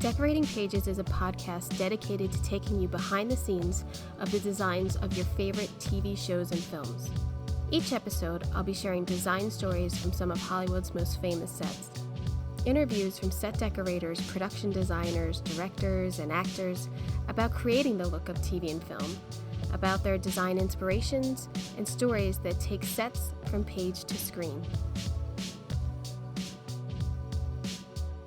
Decorating Pages is a podcast dedicated to taking you behind the scenes of the designs of your favorite TV shows and films. Each episode, I'll be sharing design stories from some of Hollywood's most famous sets. Interviews from set decorators, production designers, directors, and actors about creating the look of TV and film, about their design inspirations, and stories that take sets from page to screen.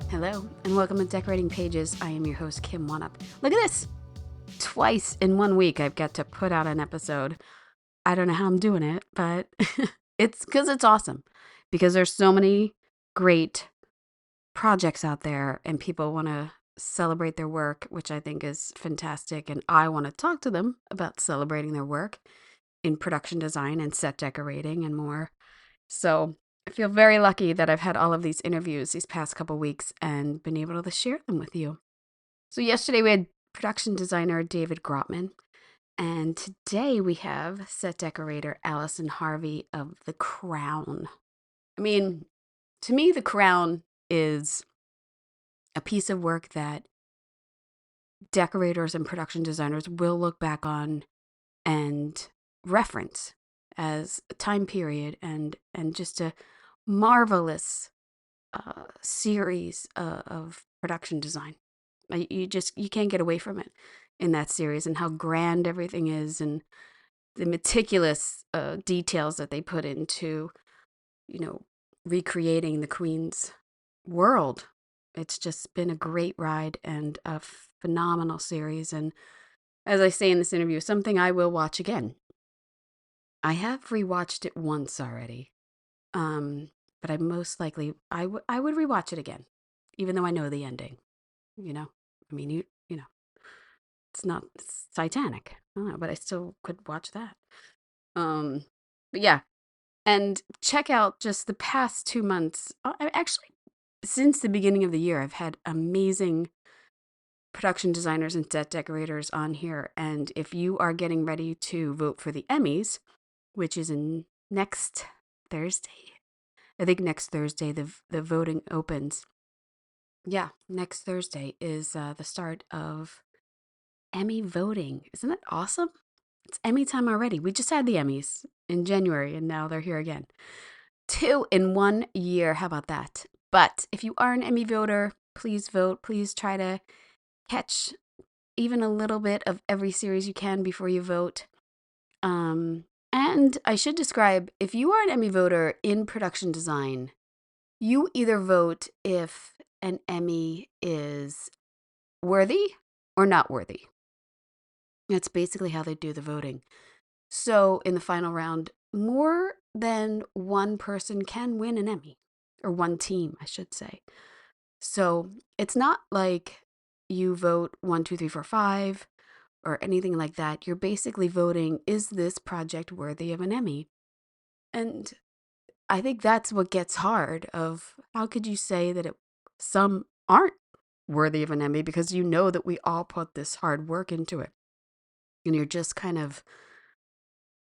Hello, and welcome to Decorating Pages. I am your host, Kim Wanup. Look at this! Twice in 1 week I've got to put out an episode. I don't know how I'm doing it, but it's because it's awesome. Because there's so many great projects out there, and people want to celebrate their work, which I think is fantastic. And I want to talk to them about celebrating their work in production design and set decorating and more. So I feel very lucky that I've had all of these interviews these past couple weeks and been able to share them with you. So yesterday we had production designer David Grotman, and today we have set decorator Alison Harvey of The Crown. I mean, to me, The Crown is a piece of work that decorators and production designers will look back on and reference as a time period and just a marvelous series of production design. You can't get away from it in that series, and how grand everything is, and the meticulous details that they put into, recreating the Queen's world. It's just been a great ride and a phenomenal series. And as I say in this interview, something I will watch again. I have rewatched it once already. But I most likely, I would rewatch it again, even though I know the ending, it's not Titanic, but I still could watch that. But yeah, and check out just the past 2 months. Actually, since the beginning of the year, I've had amazing production designers and set decorators on here. And if you are getting ready to vote for the Emmys, which is next Thursday, I think next Thursday the voting opens. Yeah, next Thursday is the start of Emmy voting. Isn't that awesome? It's Emmy time already. We just had the Emmys in January, and now they're here again. 2 in 1 year. How about that? But if you are an Emmy voter, please vote. Please try to catch even a little bit of every series you can before you vote. And I should describe, if you are an Emmy voter in production design, you either vote if an Emmy is worthy or not worthy. That's basically how they do the voting. So in the final round, more than one person can win an Emmy, or one team, I should say. So it's not like you vote 1, 2, 3, 4, 5, or anything like that. You're basically voting, is this project worthy of an Emmy? And I think that's what gets hard, of how could you say that some aren't worthy of an Emmy, because you know that we all put this hard work into it. And you're just kind of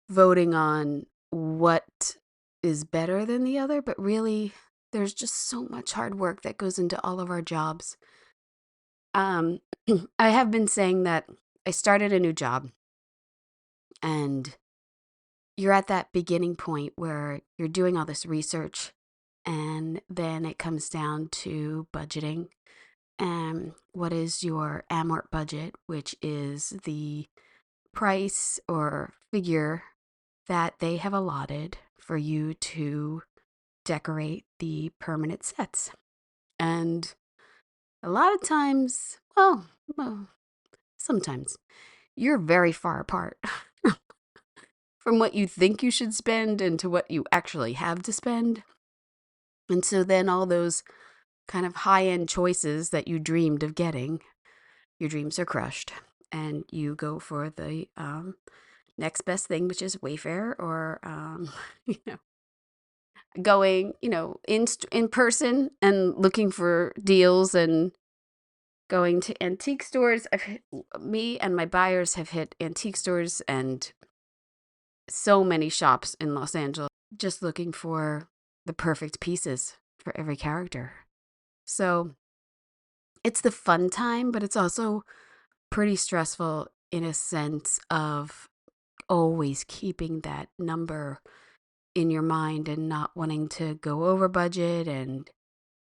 voting on what is better than the other, but really there's just so much hard work that goes into all of our jobs. I have been saying that I started a new job, and you're at that beginning point where you're doing all this research, and then it comes down to budgeting. And what is your amort budget, which is the price or figure that they have allotted for you to decorate the permanent sets. And a lot of times, well, sometimes, you're very far apart from what you think you should spend and to what you actually have to spend. And so then all those kind of high-end choices that you dreamed of getting, your dreams are crushed, and you go for the next best thing, which is Wayfair, or going in person and looking for deals, and going to antique stores. Me and my buyers have hit antique stores and so many shops in Los Angeles, just looking for the perfect pieces for every character. So it's the fun time, but it's also pretty stressful in a sense of always keeping that number in your mind and not wanting to go over budget and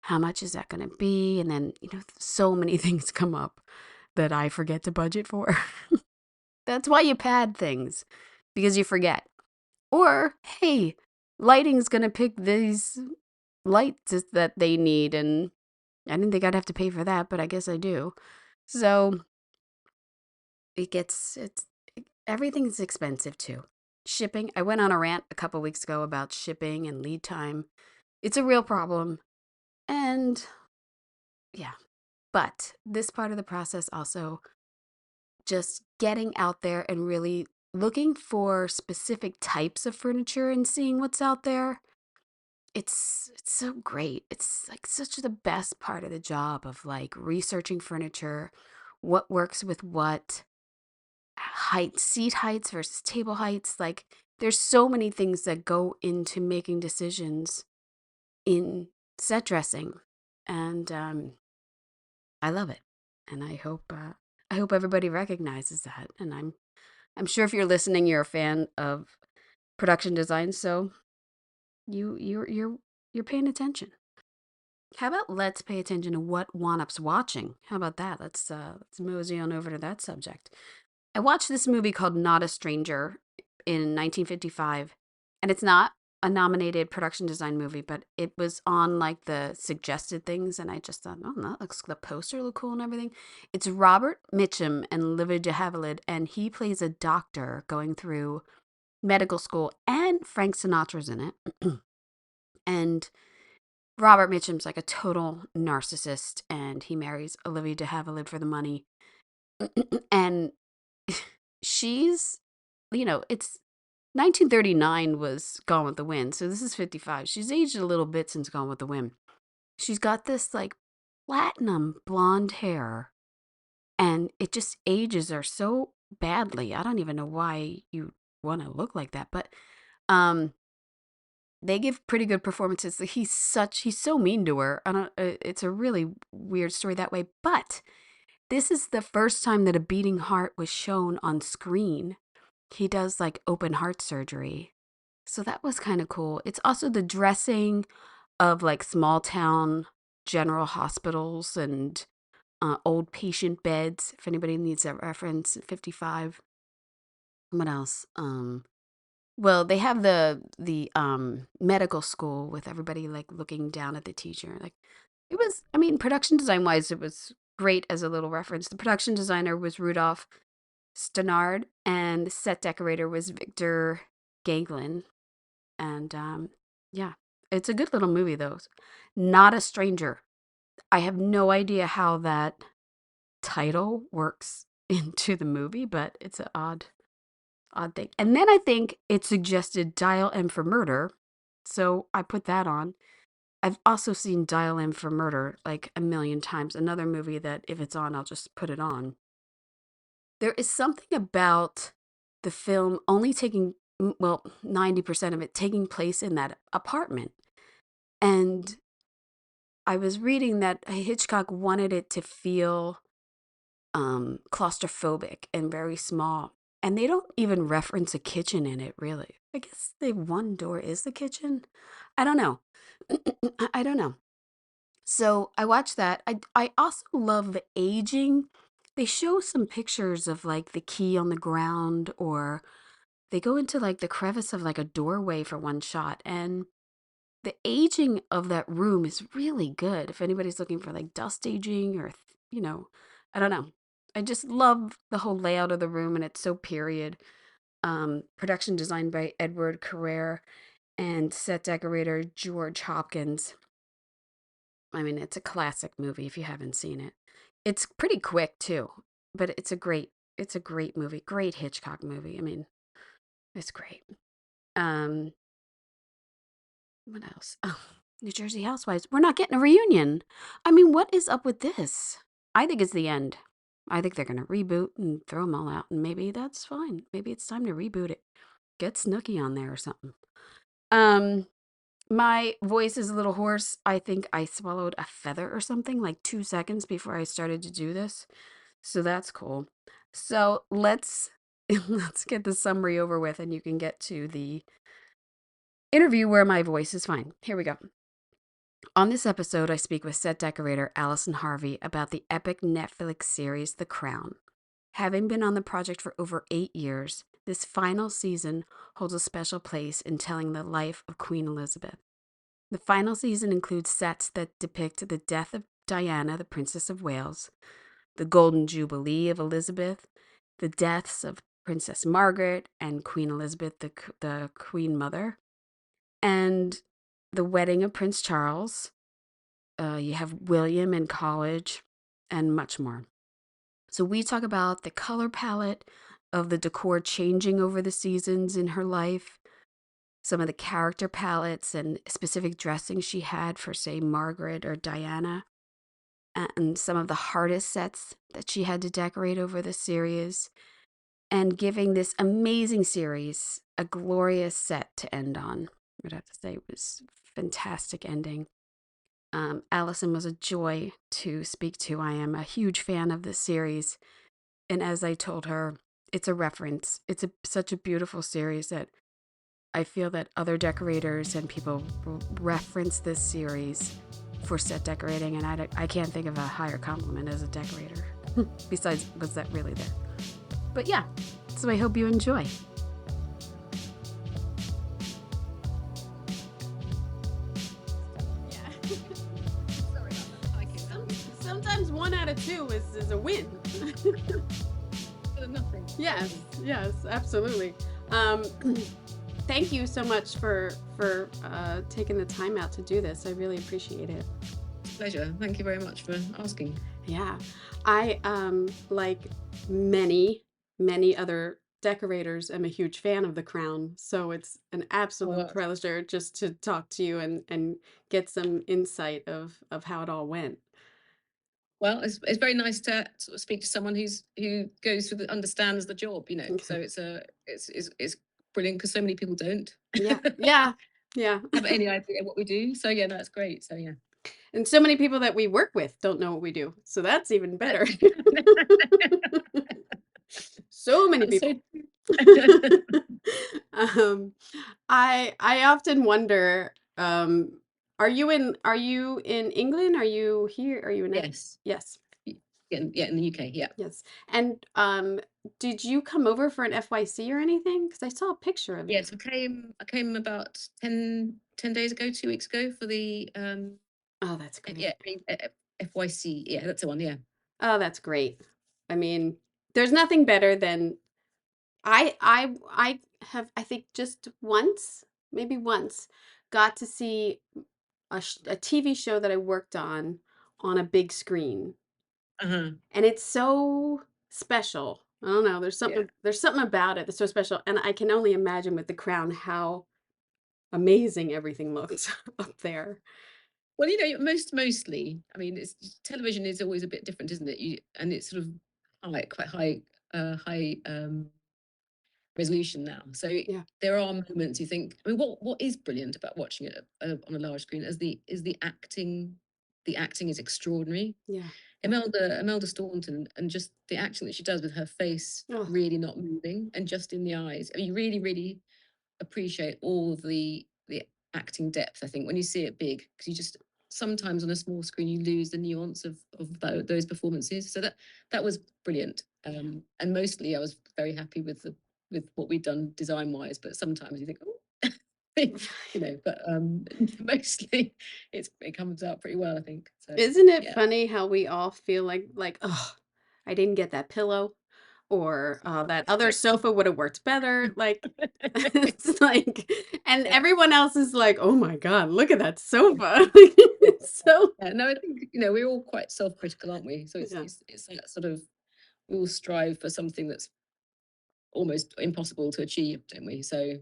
how much is that going to be? And then, so many things come up that I forget to budget for. That's why you pad things, because you forget. Or, hey, lighting's going to pick these lights that they need, and I didn't think I'd have to pay for that, but I guess I do. So it's everything's expensive too. Shipping. I went on a rant a couple weeks ago about shipping and lead time. It's a real problem. And yeah, but this part of the process also just getting out there and really looking for specific types of furniture and seeing what's out there. It's so great. It's like such the best part of the job of like researching furniture, what works with what, seat heights versus table heights. Like there's so many things that go into making decisions in set dressing, and I love it, and I hope everybody recognizes that. And I'm sure if you're listening, you're a fan of production design, so you're paying attention. How about let's pay attention to what Wanup's watching? How about that? Let's mosey on over to that subject. I watched this movie called Not a Stranger in 1955, and it's not a nominated production design movie, but it was on like the suggested things, and I just thought, oh, that looks, the poster look cool and everything. It's Robert Mitchum and Olivia de Havilland, and he plays a doctor going through medical school, and Frank Sinatra's in it. And Robert Mitchum's like a total narcissist, and he marries Olivia de Havilland for the money. And she's, it's 1939 was Gone with the Wind, so this is 55. She's aged a little bit since Gone with the Wind. She's got this like platinum blonde hair, and it just ages her so badly. I don't even know why you want to look like that, but um they give pretty good performances. He's so mean to her. I don't it's a really weird story that way, but this is the first time that a beating heart was shown on screen. He does like open heart surgery. So that was kind of cool. It's also the dressing of like small town general hospitals and old patient beds. If anybody needs that reference, 55. What else? Well, they have the medical school with everybody like looking down at the teacher. Like it was, I mean, production design wise, it was great as a little reference. The production designer was Rudolph Stannard, and the set decorator was Victor Gagelin. And yeah, it's a good little movie though. Not a Stranger. I have no idea how that title works into the movie, but it's an odd thing. And then I think it suggested Dial M for Murder, so I put that on. I've also seen Dial M for Murder like a million times. Another movie that if it's on, I'll just put it on. There is something about the film only taking, well, 90% of it taking place in that apartment. And I was reading that Hitchcock wanted it to feel claustrophobic and very small. And they don't even reference a kitchen in it, really. I guess the one door is the kitchen. I don't know. I don't know. So I watched that. I also love the aging. They show some pictures of like the key on the ground, or they go into like the crevice of like a doorway for one shot. And the aging of that room is really good. If anybody's looking for like dust aging or, I don't know. I just love the whole layout of the room, and it's so period. Production designed by Edward Carrere and set decorator George Hopkins. I mean, it's a classic movie if you haven't seen it. It's pretty quick too, but it's a great movie. Great Hitchcock movie. I mean, it's great. Um, what else? Oh, New Jersey Housewives. We're not getting a reunion. I mean, what is up with this? I think it's the end. I think they're going to reboot and throw them all out, and maybe that's fine. Maybe it's time to reboot it. Get Snooki on there or something. Um, My voice is a little hoarse. I think I swallowed a feather or something like 2 seconds before I started to do this. So that's cool. So let's let's get the summary over with and you can get to the interview where my voice is fine. Here we go. On this episode, I speak with set decorator Alison Harvey about the epic Netflix series The Crown. Having been on the project for over 8 years, this final season holds a special place in telling the life of Queen Elizabeth. The final season includes sets that depict the death of Diana, the Princess of Wales, the Golden Jubilee of Elizabeth, the deaths of Princess Margaret and Queen Elizabeth, the Queen Mother, and the wedding of Prince Charles. You have William in college, and much more. So we talk about the color palette of the decor changing over the seasons in her life, some of the character palettes and specific dressing she had for, say, Margaret or Diana, and some of the hardest sets that she had to decorate over the series, and giving this amazing series a glorious set to end on. I would have to say it was a fantastic ending. Alison was a joy to speak to. I am a huge fan of this series. And as I told her, it's a reference. It's such a beautiful series that I feel that other decorators and people reference this series for set decorating. And I can't think of a higher compliment as a decorator. Besides, was that really there? But yeah, so I hope you enjoy. Sometimes 1 out of 2 is a win. Nothing. Yes, absolutely. Thank you so much for taking the time out to do this. I really appreciate it. Pleasure. Thank you very much for asking. Yeah, I like many other decorators, am a huge fan of The Crown, so it's an absolute pleasure just to talk to you and get some insight of how it all went. Well, it's very nice to sort of speak to someone who goes through understands the job, you know. So it's brilliant because so many people don't. Yeah. Have any idea what we do. So yeah, that's great. So yeah. And so many people that we work with don't know what we do. So that's even better. So many people. I often wonder, are you in England? Are you here? Are you in Yes. Yes. In the UK, yeah. Yes. And did you come over for an FYC or anything? Because I saw a picture of you. Yes, I came about 10 days ago, 2 weeks ago for the Oh, that's great. yeah, FYC. Yeah, that's the one, yeah. Oh, that's great. I mean, there's nothing better than I have, I think, just once, maybe once, got to see a TV show that I worked on a big screen. Uh-huh. And it's so special. I don't know, there's something about it that's so special, and I can only imagine with The Crown how amazing everything looks up there. Well, you know, mostly, I mean, television is always a bit different, isn't it? And it's sort of quite high resolution now. So there are moments you think. I mean, what is brilliant about watching it on a large screen is the acting. The acting is extraordinary. Yeah. Imelda Staunton, and just the acting that she does with her face really not moving and just in the eyes. I mean, you really appreciate all the acting depth, I think, when you see it big, because you just sometimes on a small screen you lose the nuance of those performances. So that was brilliant. And mostly I was very happy with what we'd done design wise, but sometimes you think, oh, you know, but mostly it comes out pretty well, I think. So isn't it funny how we all feel like, oh, I didn't get that pillow, or that other sofa would have worked better. Like, it's like, and everyone else is like, oh my God, look at that sofa. So no, I think, you know, we're all quite self-critical, aren't we? So it's that sort of, we all strive for something that's almost impossible to achieve, don't we? So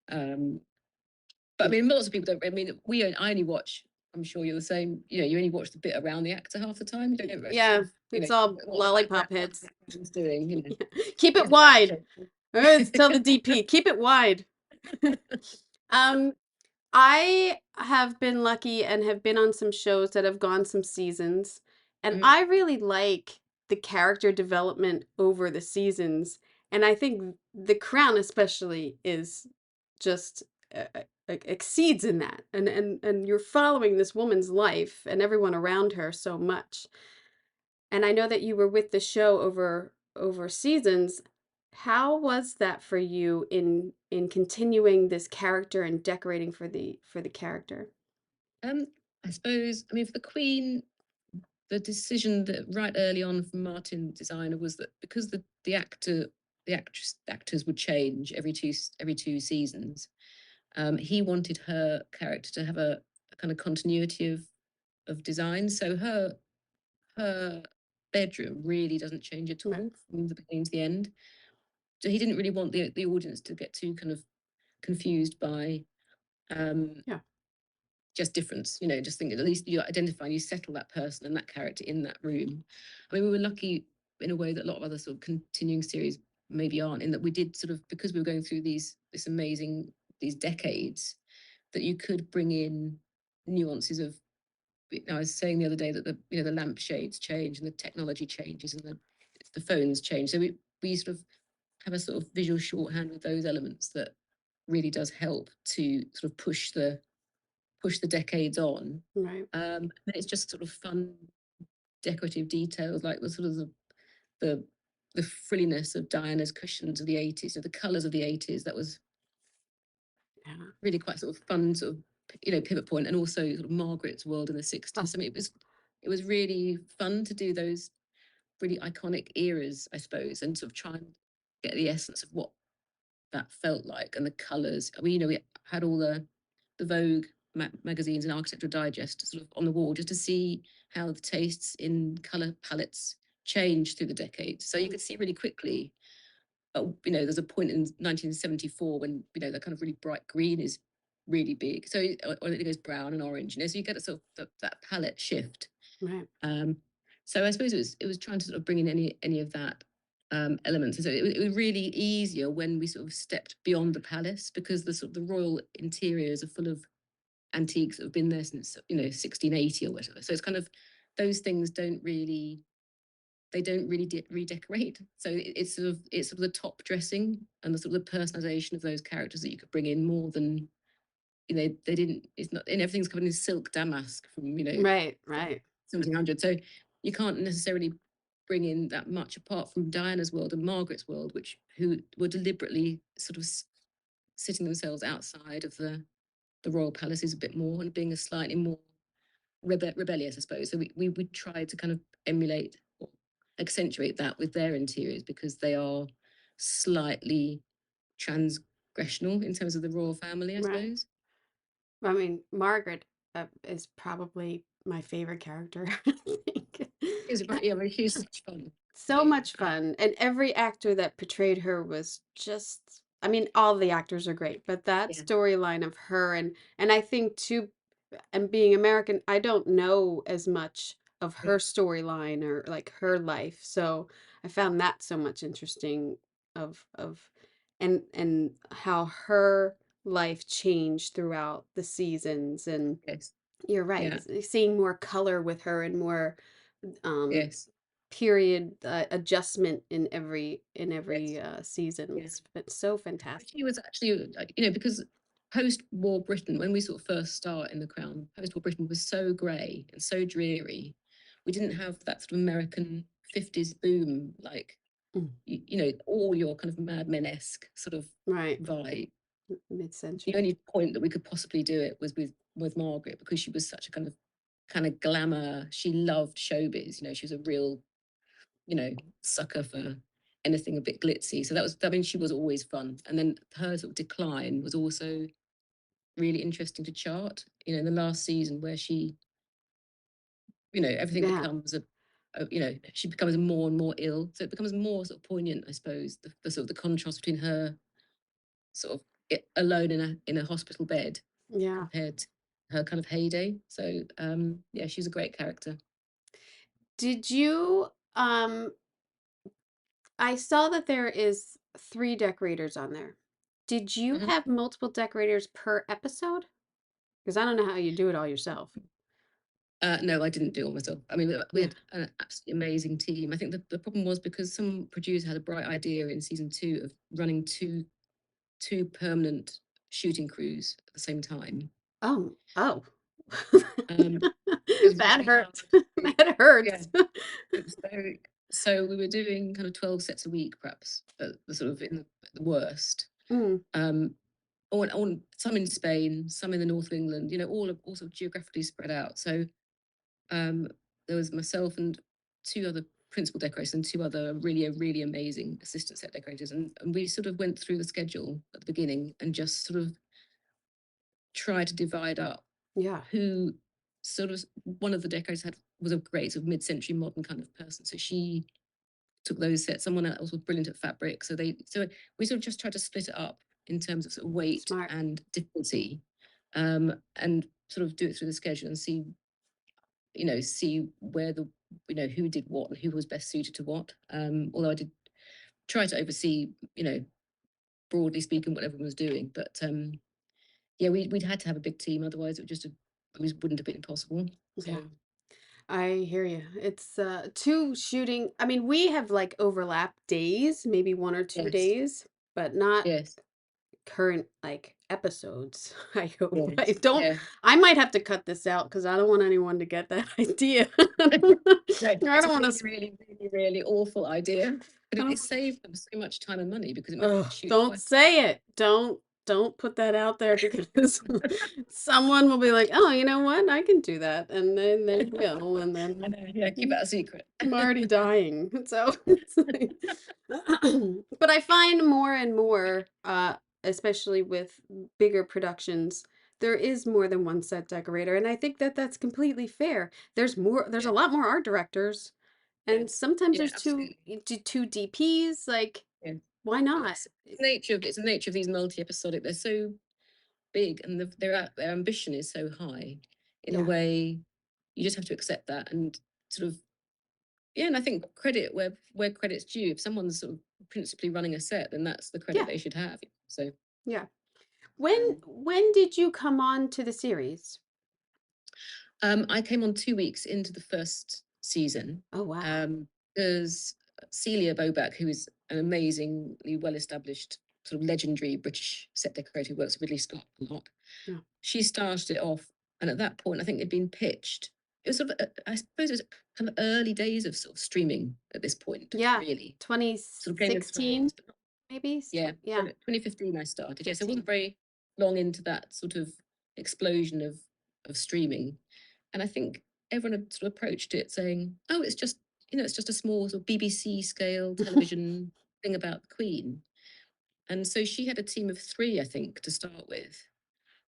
but I mean, lots of people don't. I mean, I only watch. I'm sure you're the same. You know, you only watch the bit around the actor half the time. You don't know. Yeah, it's all lollipop hits. Doing, you know. Keep it wide. Tell the DP, keep it wide. I have been lucky and have been on some shows that have gone some seasons, and Mhm. I really like the character development over the seasons. And I think The Crown, especially, is just exceeds in that. And you're following this woman's life and everyone around her so much. And I know that you were with the show over seasons. How was that for you in continuing this character and decorating for the character? Um, I suppose, I mean, for the Queen, the decision that right early on from Martin, designer, was that because the actors would change every two seasons. He wanted her character to have a kind of continuity of design. So her bedroom really doesn't change at Right. all from the beginning to the end. So he didn't really want the audience to get too kind of confused by um, Yeah. just difference. Just think at least you identify and you settle that person and that character in that room. I mean, we were lucky in a way that a lot of other sort of continuing series maybe aren't, in that we did sort of, because we were going through these decades, that you could bring in nuances of. I was saying the other day that the lampshades change and the technology changes and the phones change. So we sort of have a sort of visual shorthand with those elements that really does help to sort of push the decades on. Right. And it's just sort of fun decorative details, like the the frilliness of Diana's cushions of the 80s, or the colours of the 80s. That was Yeah. really quite sort of fun, sort of pivot point, and also sort of Margaret's world in the Oh, 60s. I mean, it was really fun to do those really iconic eras, I suppose, and sort of try and get the essence of what that felt like, and the colours. I mean, we had all the Vogue magazines and Architectural Digest sort of on the wall, just to see how the tastes in colour palettes changed through the decades. So you mm, could see really quickly. But there's a point in 1974 when that kind of really bright green is really big. So or it goes brown and orange. So you get a sort of that palette shift. right. Um, so I suppose it was trying to sort of bring in any of that elements. And so it was really easier when we sort of stepped beyond the palace, because the sort of the royal interiors are full of antiques that have been there since 1680 or whatever. So it's kind of, those things don't really redecorate. So it's sort of the top dressing and the sort of the personalization of those characters that you could bring in more than they didn't. It's not, and everything's covered in silk damask from Right. Right. 1700. So you can't necessarily bring in that much, apart from Diana's world and Margaret's world, who were deliberately sort of sitting themselves outside of the royal palaces a bit more, and being a slightly more rebellious, I suppose. So we tried to kind of emulate or accentuate that with their interiors, because they are slightly transgressional in terms of the royal family, I Right. suppose. I mean, Margaret is probably my favorite character. I think. Yeah, but she's such fun. So much fun. And every actor that portrayed her was just, I mean, all the actors are great, but that Yeah, storyline of her and I think too, and being American, I don't know as much of her yeah, storyline or like her life. So I found that so much interesting of and how her life changed throughout the seasons. And yes, you're right, yeah, seeing more color with her and more um yes, period adjustment in yes, every season yeah. was so fantastic. She was actually, like, because post-war Britain, when we sort of first start in The Crown, post-war Britain was so grey and so dreary. We didn't have that sort of American 50s boom, like, Mm, all your kind of Mad Men-esque sort of right. vibe. The Mid-century. only point that we could possibly do it was with Margaret, because she was such a kind of glamour. She loved showbiz. She was a real, sucker for anything a bit glitzy. So I mean, she was always fun. And then her sort of decline was also really interesting to chart. In the last season, where everything Yeah. becomes she becomes more and more ill. So it becomes more sort of poignant, I suppose, the sort of the contrast between her sort of alone in a hospital bed, Yeah. compared to her kind of heyday. So yeah, she's a great character. Did you I saw that there is 3 decorators on there. Did you Mhm. have multiple decorators per episode? Because I don't know how you do it all yourself. No, I didn't do it all myself. I mean, we Yeah. had an absolutely amazing team. I think the problem was because some producer had a bright idea in season 2 of running two permanent shooting crews at the same time. Oh, oh. Um, it was That really hard hurts. to do. That Yeah, hurts. it was so we were doing kind of 12 sets a week, perhaps, at the sort of in the worst. Mm, Um, on some in Spain, some in the north of England, all sort of geographically spread out. So um, there was myself and two other principal decorators and two other really amazing assistant set decorators. And we sort of went through the schedule at the beginning and just sort of tried to divide up yeah. who sort of one of the decorators was a great sort of mid-century modern kind of person. So she took those sets. Someone else was brilliant at fabric. So we sort of just tried to split it up in terms of sort of weight Smart. and difficulty, and sort of do it through the schedule and see where who did what and who was best suited to what. Although I did try to oversee, broadly speaking, what everyone was doing. But yeah, we'd had to have a big team, otherwise it wouldn't have been possible. Yeah. So I hear you. It's two shooting. I mean, we have like overlap days, maybe 1 or 2 yes, days, but not yes, current like episodes. I hope. I yes, don't. yeah. I might have to cut this out because I don't want anyone to get that idea. I No, it's don't a want really, to. really, really, really awful idea, but I it don't. saved them so much time and money because it meant they Ugh, could shoot don't twice. say it. Don't put that out there because someone will be like, "Oh, you know what? I can do that," and then they will, and I then know, yeah, keep that a secret. I'm already dying. So it's like, but I find more and more, especially with bigger productions, there is more than one set decorator, and I think that that's completely fair. There's more. There's Yeah, a lot more art directors, yeah, and sometimes yeah, there's absolutely. two DPs. Like, Yeah. why not? It's it's the nature of these multi-episodic. They're so big, and their ambition is so high. In a Yeah, way, you just have to accept that and sort of yeah. And I think credit where credit's due. If someone's sort of principally running a set, then that's the credit yeah, they should have. So yeah. um, When did you come on to the series? I came on 2 weeks into the first season Oh wow. because Celia Boback, who is an amazingly well-established sort of legendary British set decorator who works with Ridley Scott a lot, Yeah. she started it off, and at that point, I think it'd been pitched. It was sort of, I suppose, it was kind of early days of sort of streaming at this point, Yeah, really. Sort of Game of 2016 Thrones, but not, maybe. yeah, Yeah, 2015 I started. Yeah, so it 15. wasn't very long into that sort of explosion of streaming, and I think everyone had sort of approached it saying, "Oh, it's just a small sort of BBC scale television thing about the Queen." And so she had a team of 3, I think, to start with.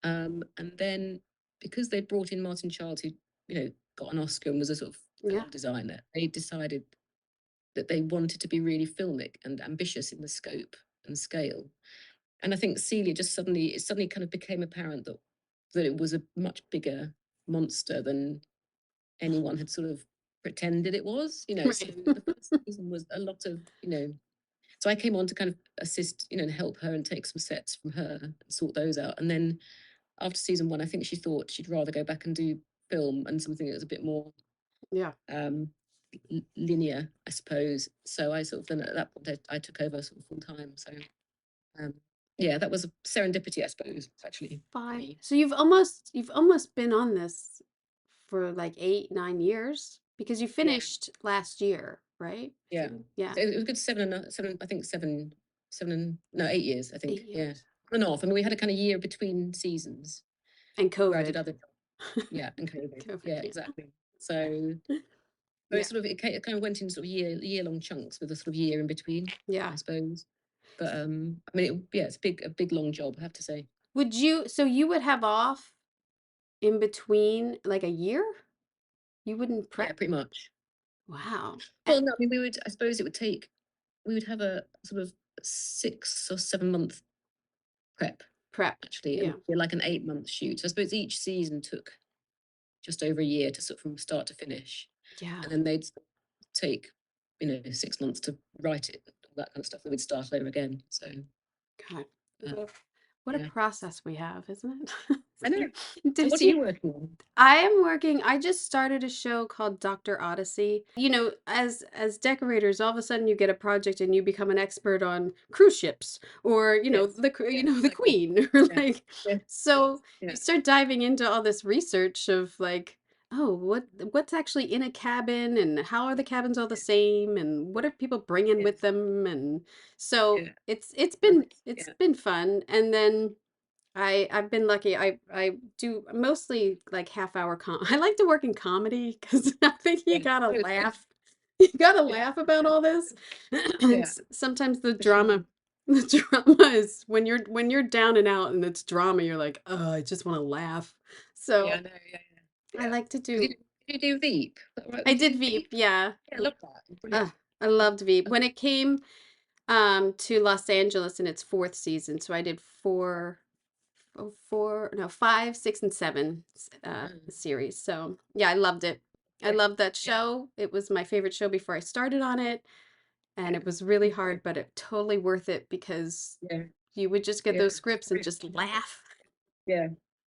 And then because they brought in Martin Childs, who, got an Oscar and was a sort of Yeah, film designer, they decided that they wanted to be really filmic and ambitious in the scope and scale. And I think Celia it suddenly kind of became apparent that it was a much bigger monster than anyone had sort of pretended it was. So right. the first season was a lot of, so I came on to kind of assist, and help her and take some sets from her and sort those out. And then after season 1, I think she thought she'd rather go back and do film and something that was a bit more Yeah. um, linear, I suppose. So I sort of then at that point I took over sort of full time. So um, yeah, that was a serendipity, I suppose, actually for 5. me. So you've almost been on this for like 8, 9 years because you Yeah, finished last year, right? yeah. Yeah, It was a good 7 I think 8 years, I 8 think. Yeah, years. on and off. I mean, we had a kind of year between seasons And where I did COVID. other yeah, and COVID. COVID, Yeah, yeah. exactly. So Yeah. it kind of went in sort of year long chunks with a sort of year in between, Yeah. I suppose. But I mean, yeah, it's a big long job, I have to say. You would have off in between like a year? You wouldn't Yeah, prep? pretty much. Wow. Well, no, I mean, I suppose we would have a sort of 6 or 7 month prep Prep. actually, and Yeah. it'd be like an 8 month shoot. So I suppose each season took just over a year to sort of from start to finish, Yeah. and then they'd take 6 months to write it, all that kind of stuff. Then we'd start over again. So God. uh, Ugh. What a Yeah. process we have, isn't I know. So it? what are you working on? I just started a show called Dr. Odyssey. You know, as decorators, all of a sudden you get a project and you become an expert on cruise ships or, Yes. you Yeah, know, the exactly. queen or Yeah. like Yes. so you Yeah. start diving into all this research of like, oh, what's actually in a cabin and how are the cabins all the same and what are people bringing with Yes. them and so Yeah. it's I been think, it's yeah. been fun and then I've been lucky. I do mostly like half-hour I like to work in comedy because I think you Yeah. gotta Oh, it's good. laugh. You gotta Yeah. laugh about all this. And Yeah. sometimes the For sure. drama the drama is when you're down and out and it's drama, you're like, oh, I just want to laugh. Yeah, I So know. Yeah, yeah. I Yeah. like to Did you, do did you do Veep? Is that right? I Did you did do Veep, Veep? yeah. Yeah, I love that. It's Uh, brilliant. I loved Veep. Uh, When it came to Los Angeles in its fourth season, so I did four, no, 5, 6, and 7 mm, series. So yeah, I loved it. I yeah. loved that Yeah. show. It was my favorite show before I started on it, and Yeah. it was really Me too. hard, but it totally worth it because Yeah. you would just get Yeah. those It's scripts and brilliant. just laugh. Yeah.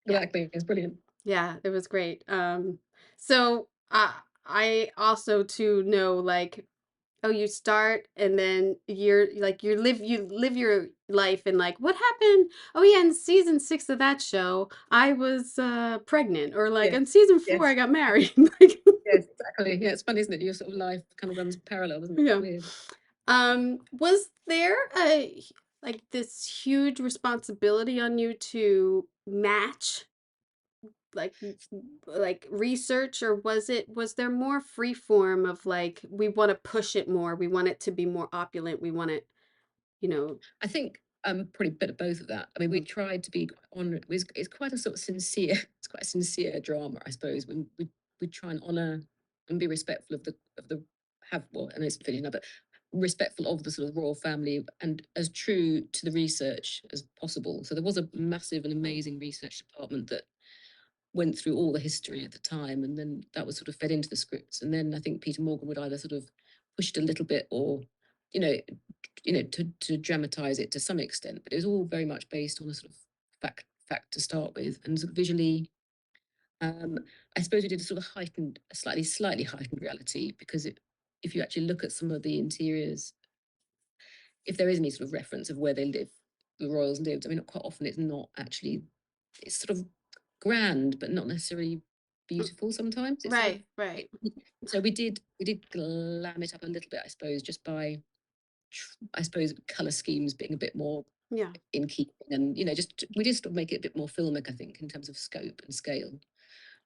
Yeah, Exactly. It's brilliant. yeah, it was great. So I also too know like oh, you start and then you live your life and like what happened? Oh yeah, in season 6 of that show, I was pregnant or like Yes. in season 4 Yes. I got married. Like Yes, exactly. Yeah, it's funny, isn't it? Your sort of life kind of runs parallel, doesn't it? It's yeah. weird. Was there like this huge responsibility on you to match like like research or was there more free form of like we want to push it more, we want it to be more opulent, we want it, you know, I think probably a bit of both of that. I mean, we mm, tried to be quite on. It's quite a sort of sincere. It's quite a sincere drama, I suppose. When we try and honour and be respectful of the have well, and it's finished now, but respectful of the sort of royal family and as true to the research as possible. So there was a massive and amazing research department that went through all the history at the time, and then that was sort of fed into the scripts. And then I think Peter Morgan would either sort of push it a little bit or, you know, to dramatize it to some extent. But it was all very much based on a sort of fact to start with, and sort of visually. Um, I suppose we did a sort of heightened, a slightly heightened reality because if you actually look at some of the interiors, if there is any sort of reference of where they live, the royals lived. I mean, quite often it's not actually. It's sort of grand, but not necessarily mm, beautiful. Sometimes it's sort of. right, right, So we did glam it up a little bit, I suppose, just by I suppose color schemes being a bit more yeah, in keeping, and just we just sort of make it a bit more filmic, I think, in terms of scope and scale.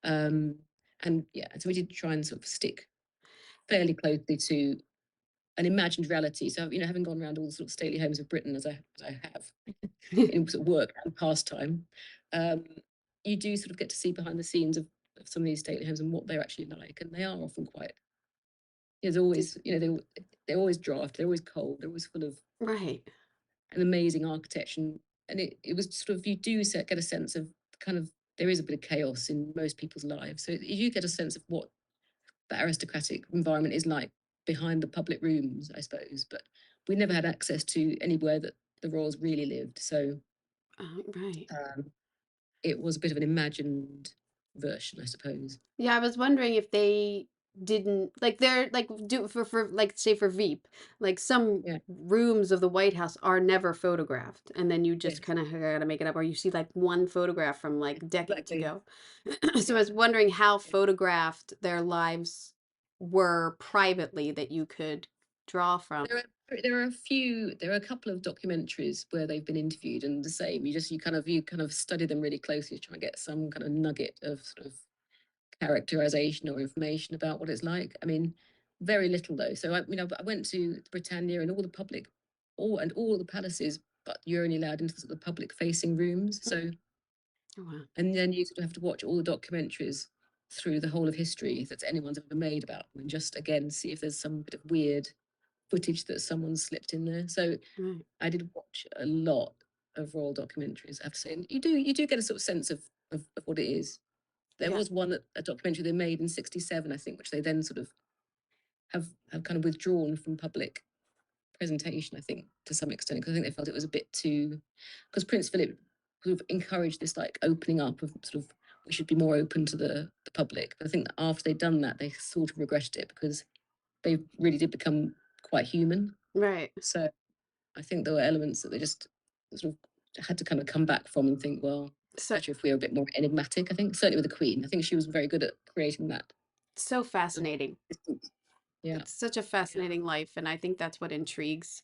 Um, and yeah, so we did try and sort of stick fairly closely to an imagined reality. So having gone around all the sort of stately homes of Britain as I have in sort of work and pastime, um, you do sort of get to see behind the scenes of some of these stately homes and what they're actually like, and they are often quite. There's Did, always, they're always draft, they're always cold, they're always full of right, an amazing architecture, and it was sort of you do get a sense of kind of there is a bit of chaos in most people's lives, so you get a sense of what the aristocratic environment is like behind the public rooms, I suppose. But we never had access to anywhere that the royals really lived, so right. um, it was a bit of an imagined version, I suppose. Yeah, I was wondering if they didn't like they're like do for like say for Veep, like some Yeah. rooms of the White House are never photographed, and then you just Yes. kind of gotta make it up, or you see like one photograph from like decades Exactly. ago. So I Yeah. was wondering how Yeah. photographed their lives were privately that you could draw from. There are a couple of documentaries where they've been interviewed, and the same. You kind of study them really closely to try and get some kind of nugget of sort of characterization or information about what it's like. I mean, very little though. So I went to Britannia and all the public, all the palaces, but you're only allowed into the public facing rooms. So Oh, wow. and then you sort of have to watch all the documentaries through the whole of history that anyone's ever made about them, and just again see if there's some bit of weird footage that someone's slipped in there. So Right. I did watch a lot of royal documentaries, I have to say. And you do get a sort of sense of what it is. There Yeah. was a documentary they made in '67, I think, which they then sort of have kind of withdrawn from public presentation, I think, to some extent, because I think they felt it was a bit too because Prince Philip sort of encouraged this like opening up of sort of we should be more open to the public. But I think that after they'd done that, they sort of regretted it because they really did become quite human. Right. So I think there were elements that they just sort of had to kind of come back from and think, well, it's So better if we were a bit more enigmatic. I think certainly with the Queen, I think she was very good at creating that. so fascinating. Yeah, It's such a fascinating life, and I think that's what intrigues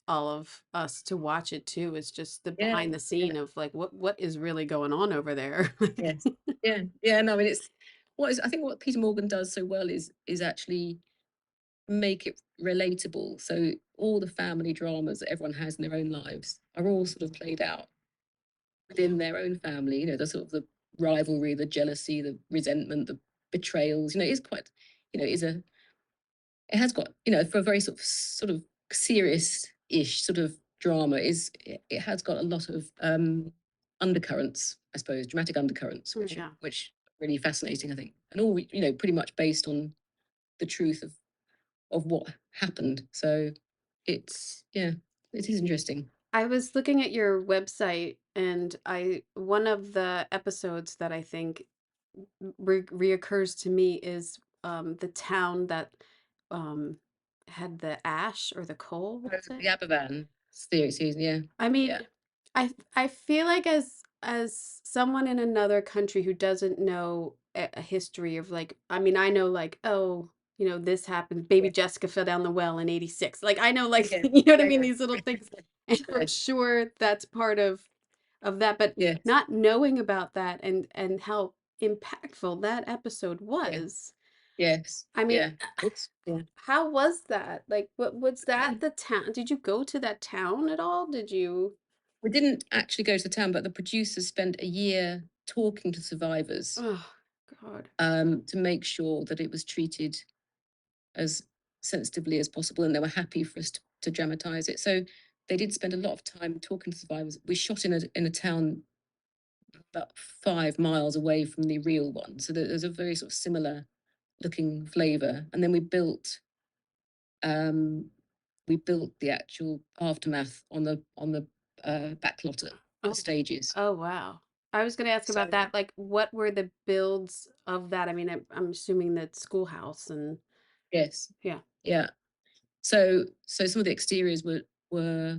all of us to watch it too, is just the yeah, behind the yeah, scene of like what is really going on over there. Like, yes, yeah, yeah. No, I mean, it's what is I think what Peter Morgan does so well is actually make it relatable. So all the family dramas that everyone has in their own lives are all sort of played out yeah. within their own family. You know, the sort of the rivalry, the jealousy, the resentment, the betrayals. You know, it is quite. You know, it has got for a very sort of serious-ish sort of drama it has got a lot of undercurrents, I suppose, dramatic undercurrents, Yeah. which are really fascinating, I think, and all pretty much based on the truth of what happened. So it's it is interesting. I was looking at your website, and I one of the episodes that I think reoccurs to me is the town that um had the ash or the coal, what was it? The Aberfan season, yeah, I mean, yeah, I feel like as someone in another country who doesn't know a history of like, I mean, I know like, oh, this happened. Baby yeah, Jessica fell down the well in '86. Like I know like yeah, you know what I yeah, mean, yeah, these little things. And I'm yes, sure that's part of that, but yes, not knowing about that and how impactful that episode yeah, was. yes, I mean, yeah. It's yeah. how was that? Like, what was that the town? Did you go to that town at all? Did you? We didn't actually go to the town, but the producers spent a year talking to survivors Oh, God. to make sure that it was treated as sensitively as possible, and they were happy for us to dramatize it. So they did spend a lot of time talking to survivors. We shot in a town about 5 miles away from the real one, so there's a very sort of similar looking flavor. And then um, we built the actual aftermath on the back lot at the Oh, stages. oh, wow. I was going to ask So about that. Like, what were the builds of that? I mean, I'm assuming that schoolhouse and yes, yeah. yeah. So some of the exteriors were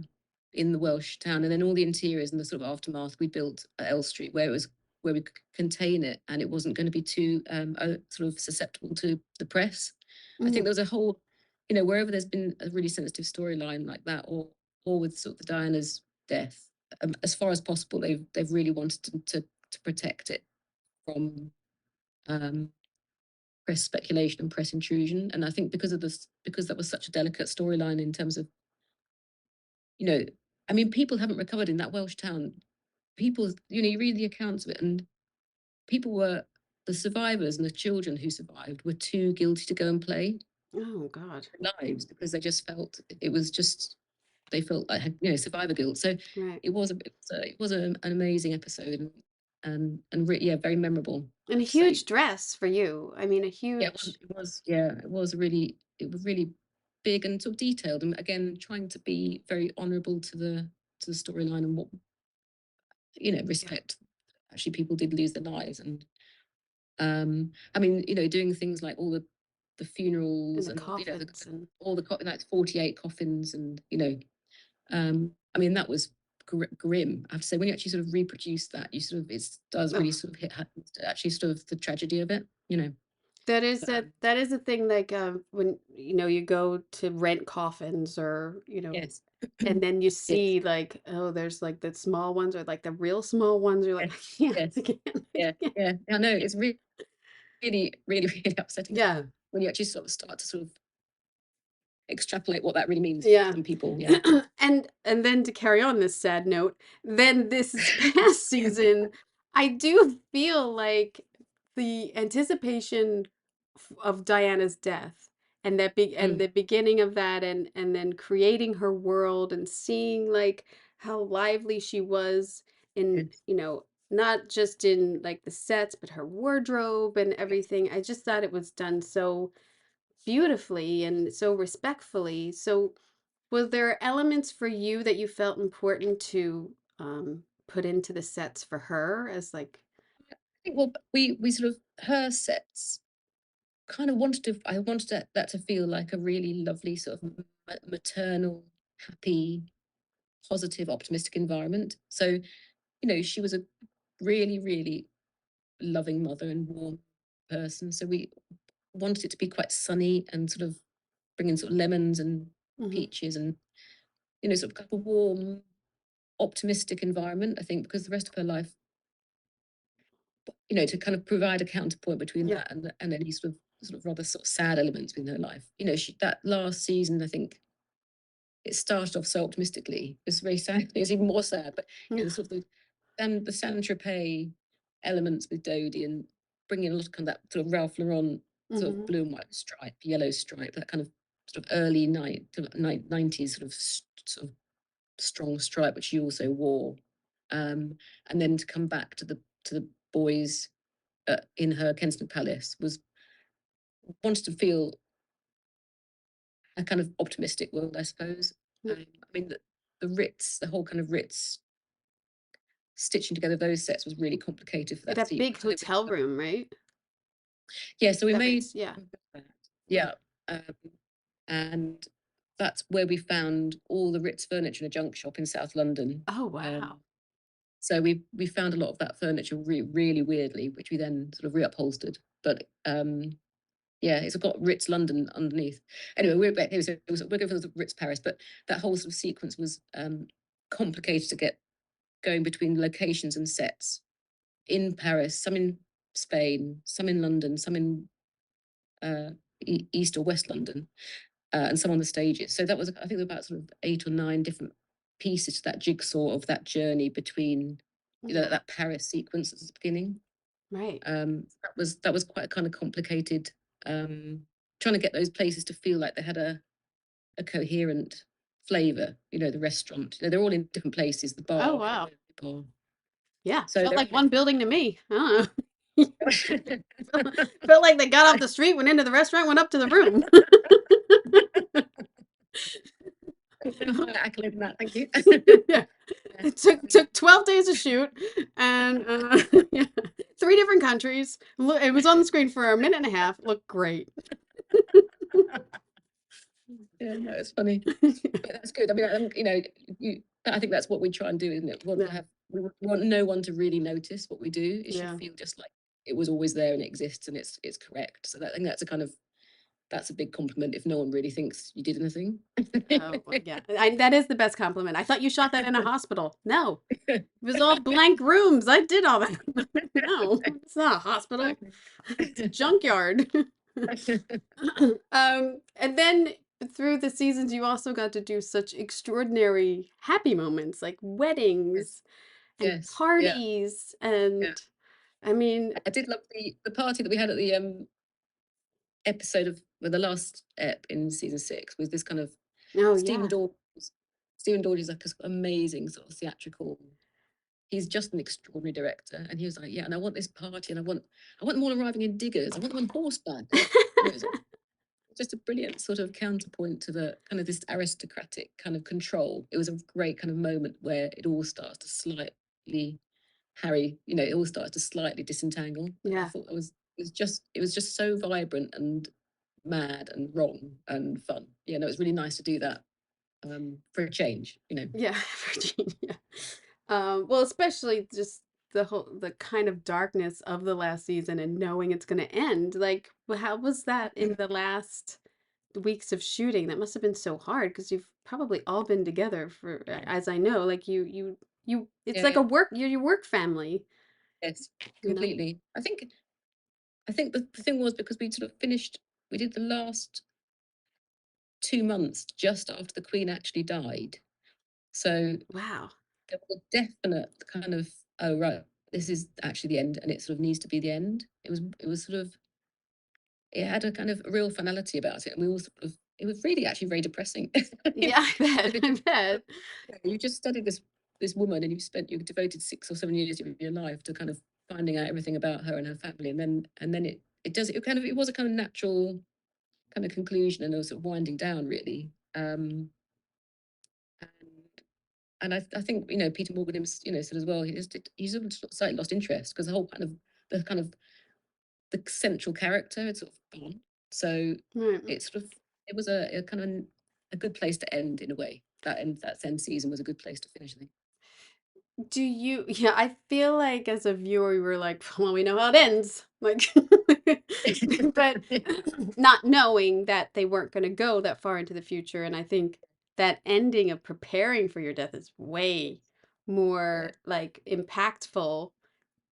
in the Welsh town, and then all the interiors and the sort of aftermath we built at Elstree, where we could contain it, and it wasn't going to be too sort of susceptible to the press. I think Mm. there was a whole, wherever there's been a really sensitive storyline like that, or with sort of the Diana's death, as far as possible, they've really wanted to protect it from um, press speculation and press intrusion. And I think because that was such a delicate storyline in terms of, you know, I mean, people haven't recovered in that Welsh town. People, you read the accounts of it, and people were the survivors and the children who survived were too guilty to go and play Oh, God. their lives because they just felt it was just they felt like survivor guilt. So Right. it was an amazing episode yeah, very memorable, I And a have to say. huge dress for you. I mean, a Yeah, huge. it was really big and sort of detailed, and again trying to be very honourable to the storyline and what Yeah. respect. Actually, people did lose their lives, and I mean, doing things like all the And funerals the and coffins and. all the like 48 coffins, and I mean that was grim. I have to say, when you actually sort of reproduce that, you sort of it does Oh, really sort of hit actually sort of the tragedy of it. So that is a thing, like, when, you go to rent coffins or, yes, and then you yes, see like, oh, there's like the small ones or like the real small ones. You're like, yes, I can't, I yes, can't, I yeah, can't. yeah. I know it's really, really, really, really upsetting Yeah. when you actually sort of start to sort of extrapolate what that really means to Yeah. some people. Yeah. And then to carry on this sad note, then this past season, I do feel like the anticipation of Diana's death and and Mm, the beginning of that, and then creating her world and seeing like how lively she was in, yes, not just in like the sets, but her wardrobe and yes. everything. I just thought it was done so beautifully and so respectfully. So, was there elements for you that you felt important to put into the sets for her as like. I think, well, we sort of, her sets kind of I wanted that to feel like a really lovely sort of maternal, happy, positive, optimistic environment. So, she was a really, really loving mother and warm person. So we wanted it to be quite sunny and sort of bring in sort of lemons and Mhm. peaches and, sort of kind of a warm, optimistic environment, I think, because the rest of her life, to kind of provide a counterpoint between Yeah. that and any sort of rather sort of sad elements in her life. That last season, I think it started off so optimistically. It was very sad. It was even more sad, but Yeah. the sort of the Saint Tropez elements with Dodie and bringing a lot of kind of that sort of Ralph Lauren sort of Mhm. blue and white stripe, yellow stripe, that kind of sort of early 90s sort of strong stripe, which she also wore. And then to come back to the boys in her Kensington Palace was wanted to feel a kind of optimistic world, I suppose. Yeah. I mean, the Ritz, the whole kind of Ritz stitching together those sets was really complicated for that That sequence. big hotel room, right? Yeah, so we That made Ritz, yeah. that. Yeah, um, and that's where we found all the Ritz furniture in a junk shop in South London. Oh, Um, wow. so we found a lot of that furniture really weirdly, which we then sort of reupholstered. But yeah, it's got Ritz London underneath. Anyway, we're going for the Ritz Paris, but that whole sort of sequence was complicated to get going between locations and sets in Paris, some in Spain, some in London, some in uh, East or West London, and some on the stages. So that was, I think, about sort of 8 or 9 different pieces to that jigsaw of that journey between, Yeah. that Paris sequence at the beginning. Right. That was quite a kind of complicated, trying to get those places to feel like they had a coherent flavor. The restaurant, they're all in different places. The Oh, bar, wow. the bar. Yeah. So Felt they're like one building to me. I don't know. all Felt like they got off the street, went into the restaurant, went up to the room. accolade in that. Thank you. Yeah. Yeah. It took 12 days to shoot and yeah, 3 different countries. It was on the screen for a minute and a half. Looked great. Yeah, no, it's funny. But that's good. I mean, I think that's what we try and do, isn't it? Yeah. We want no one to really notice what we do. It should Yeah. feel just like it was always there and it exists and it's correct. So I think that's a big compliment if no one really thinks you did anything. Oh, well, yeah. That is the best compliment. I thought you shot that in a hospital. No, it was all blank rooms. I did all that. No, it's not a hospital. It's a junkyard. And then through the seasons, you also got to do such extraordinary happy moments like weddings and Yes. Yeah. parties. Yeah. And I mean, I did love the party that we had at the episode of the last ep in season 6 was this kind of oh, Stephen yeah. Dawes. Stephen Dawes is like an amazing sort of theatrical. He's just an extraordinary director, and he was like, "Yeah, and I want this party, and I want them all arriving in diggers. I want them on horseback." And, it was just a brilliant sort of counterpoint to the kind of this aristocratic kind of control. It was a great kind of moment where it all starts to slightly it all starts to slightly disentangle. And I Yeah. thought it was just so vibrant and mad and wrong and fun. Yeah, no, it was really nice to do that for a change. Yeah. Virginia. Well, especially just the kind of darkness of the last season and knowing it's going to end. Like, how was that in the last weeks of shooting? That must have been so hard because you've probably all been together for, as I know, like it's like Yeah, a work, you're your work family, yes, you know? completely. I think the thing was because we did the last 2 months just after the Queen actually died. So Wow. there was a definite kind of, oh right, this is actually the end, and it sort of needs to be the end. It was sort of, it had a kind of real finality about it, and we all sort of, it was really actually very depressing. Yeah, I bet. I bet. You just studied this woman, and you devoted 6 or 7 years of your life to kind of finding out everything about her and her family, and then it was a kind of natural kind of conclusion and a sort of winding down really. And I think, you know, Peter Morgan, you know, said as well, he's sort of slightly lost interest because the whole kind of the central character had sort of gone. So Right. it sort of it was a kind of a good place to end in a way. That end season was a good place to finish, I think. Do you, yeah, I feel like as a viewer, we were like, well, we know how it ends. Like, but not knowing that they weren't going to go that far into the future. And I think that ending of preparing for your death is way Yeah. more like impactful.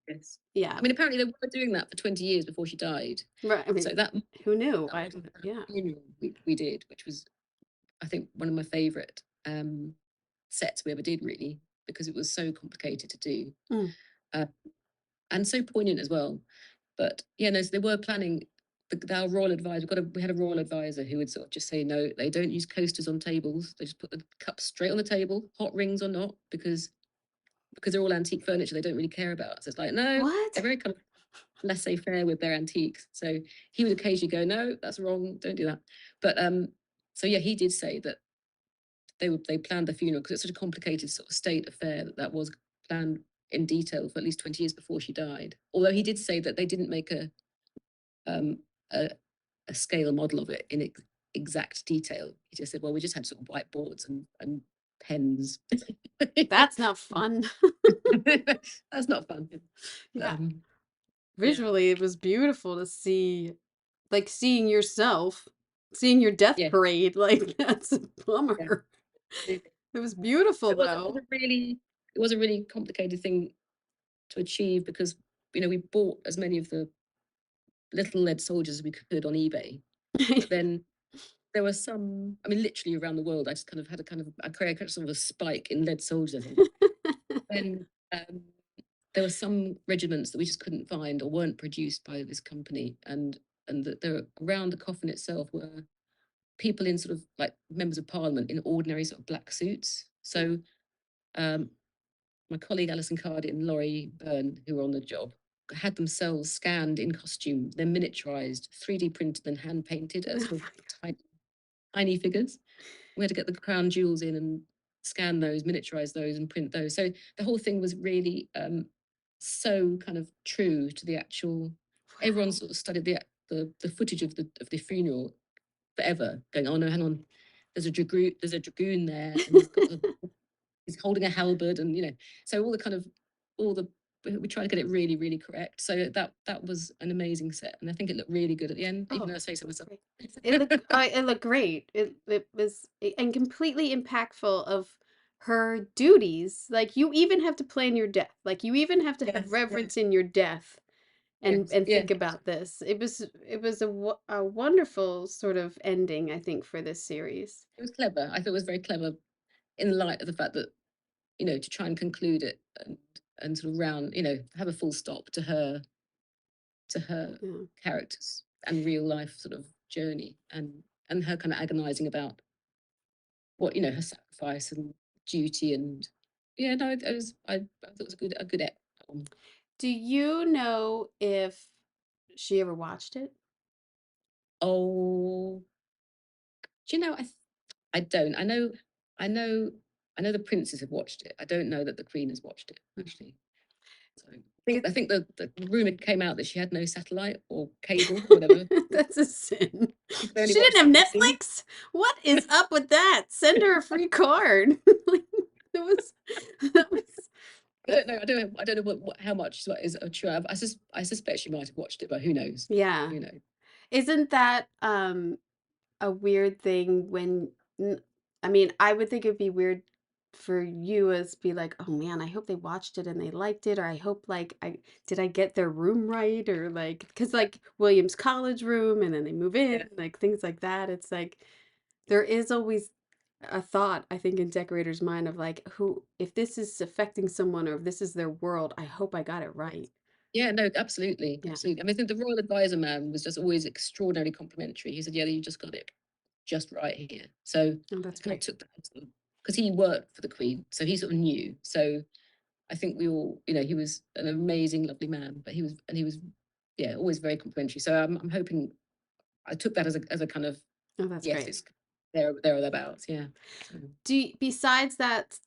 Yes. Yeah. I mean, apparently they were doing that for 20 years before she died. Right. I So mean, that who knew? that I, was the yeah. funeral we did, which was, I think, one of my favourite sets we ever did, really, because it was so complicated to do, Mm. uh, and so poignant as well. But yeah, no, so they were planning. Our royal advisor, we had a royal advisor who would sort of just say, no, they don't use coasters on tables. They just put the cups straight on the table, hot rings or not, because they're all antique furniture. They don't really care about. So it's like, no, they're What? very kind of laissez-faire with their antiques. So he would occasionally go, no, that's wrong, don't do that. But so yeah, he did say that they planned the funeral because it's such a complicated sort of state affair that was planned in detail for at least 20 years before she died. Although he did say that they didn't make um, a, a scale model of it in exact detail. He just said, well, we just had sort of whiteboards and pens. That's not fun. That's not fun. Yeah. Yeah, Visually, it was beautiful to see, like seeing yourself, seeing your death yeah, parade. Like, that's a yeah. bummer. Absolutely. It was beautiful It was though. a really it was a really complicated thing to achieve because, you know, we bought as many of the little lead soldiers as we could on eBay, but then there were some. I mean, literally around the world. I just kind of had a kind of I created sort of a spike in lead soldiers. I think. Then there were some regiments that we just couldn't find or weren't produced by this company, and that there around the coffin itself were people in sort of like members of parliament in ordinary sort of black suits. So um, my colleague Alison Harvey and Laurie Byrne, who were on the job, had themselves scanned in costume, then miniaturized, 3D printed, and hand painted as sort of tiny, tiny figures. We had to get the crown jewels in and scan those, miniaturize those, and print those. So the whole thing was really so kind of true to the actual. Everyone Wow. sort of studied the footage of the funeral forever, going, oh no, hang on, there's a dragoon there, and he's holding a halberd, and you know, so all the we tried to get it really, really correct. So that was an amazing set, and I think it looked really good at the end, even Oh, though I say so that's myself. great. It looked great. It was and completely impactful of her duties. Like you even have to plan your death. Like you even have to have Yes, yeah, reverence in your death yes, and yeah. think about this. It was a wonderful sort of ending, I think, for this series. It was clever. I thought it was very clever in light of the fact that, you know, to try and conclude it and sort of round, you know, have a full stop to her Yeah. characters and real life sort of journey and her kind of agonizing about what, you know, her sacrifice and duty and yeah, no, I thought it was a good ep. Do you know if she ever watched it? Oh, do you know? I don't. I know, I know the princes have watched it. I don't know that the Queen has watched it Mm. actually. So It, I think the rumor came out that she had no satellite or cable, whatever. that's a sin. She could only She watch didn't have BBC. Netflix? What is up with that? Send her a free card. Like, it was that was I don't know. I don't know how much is true. I suspect she might have watched it, but who knows? yeah. Who knows? Isn't that a weird thing when I mean, I would think it'd be weird for you as be like, "Oh man, I hope they watched it and they liked it," or I hope like I did I get their room right or like cuz like Williams College room and then they move in, Yeah. like things like that. It's like there is always a thought I think in decorators' mind of like who if this is affecting someone or if this is their world, I hope I got it right. Yeah, no, absolutely, Yeah. absolutely. I mean, I think the royal advisor man was just always extraordinarily complimentary. He said, "Yeah, you just got it just right here." So Oh, I that's kind of great. took that because he worked for the Queen, so he sort of knew. So I think we all, you know, he was an amazing, lovely man, but he was, yeah, always very complimentary. So I'm hoping I took that as a kind of Oh, that's yes, great. there or thereabouts, yeah. So, Besides that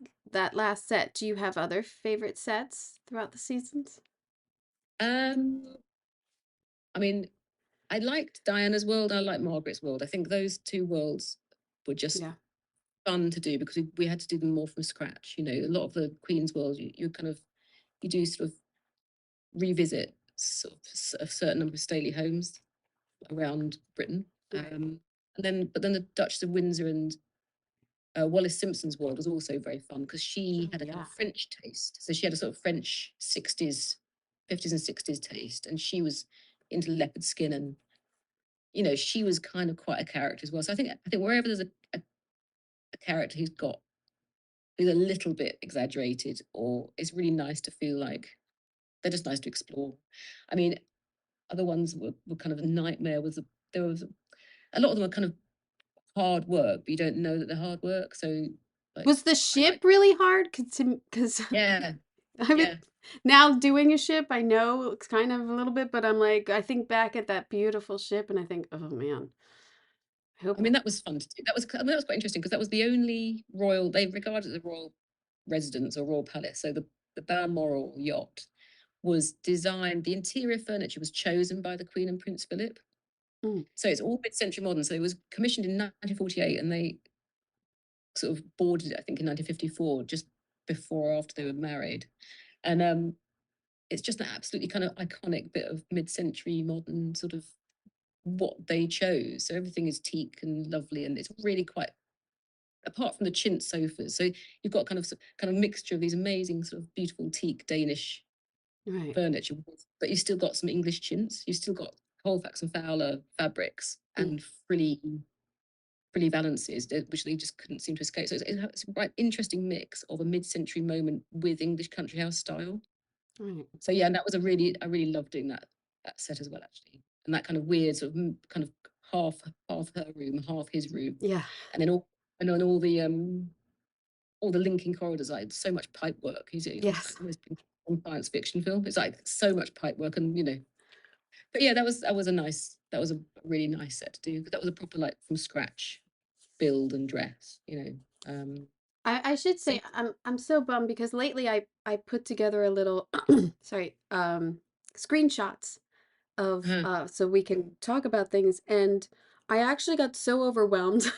last set, do you have other favorite sets throughout the seasons? um, I mean, I liked Diana's world, I liked Margaret's world. I think those 2 worlds were just Yeah. fun to do because we had to do them more from scratch, you know? A lot of the Queen's world, you kind of you do sort of revisit sort of a certain number of stately homes around Britain. Right. But then the Duchess of Windsor and Wallis Simpson's world was also very fun because she Oh, had a kind yeah. of French taste. So she had a sort of French 60s, 50s and 60s taste. And she was into leopard skin and, you know, she was kind of quite a character as well. So I think wherever there's a character who's a little bit exaggerated, or it's really nice to feel like they're just nice to explore. I mean, other ones were kind of a nightmare. There was a lot of them are kind of hard work, but you don't know that they're hard work. So like Was the I ship like really hard? Because yeah, I mean, yeah. now doing a ship, I know it's kind of a little bit, but I'm like, I think back at that beautiful ship and I think, oh man, I I hope mean that was fun to do. That was quite interesting because that was the only royal they regarded as a royal residence or royal palace. So the Balmoral yacht was designed. The interior furniture was chosen by the Queen and Prince Philip. Mm, So it's all mid-century modern. So it was commissioned in 1948, and they sort of boarded it, I think, in 1954, just before or after they were married. And it's just an absolutely kind of iconic bit of mid-century modern sort of what they chose. So everything is teak and lovely, and it's really quite apart from the chintz sofas. So you've got kind of mixture of these amazing sort of beautiful teak Danish right. furniture, but you still got some English chintz. You've still got Colfax and Fowler fabrics Mm, and frilly valances, which they just couldn't seem to escape. So it's a quite interesting mix of a mid-century moment with English country house style. right. So yeah, and that was I really loved doing that set as well actually, and that kind of weird sort of kind of half her room, half his room, Yeah. and then all the linking corridors. I had so much pipe work. It's like Yes. almost on science fiction film. It's like so much pipe work, and you know. But yeah, that was a really nice set to do. That was a proper like from scratch build and dress. You know. I should So say I'm so bummed because lately I put together a little sorry, screenshots of uh, so we can talk about things, and I actually got so overwhelmed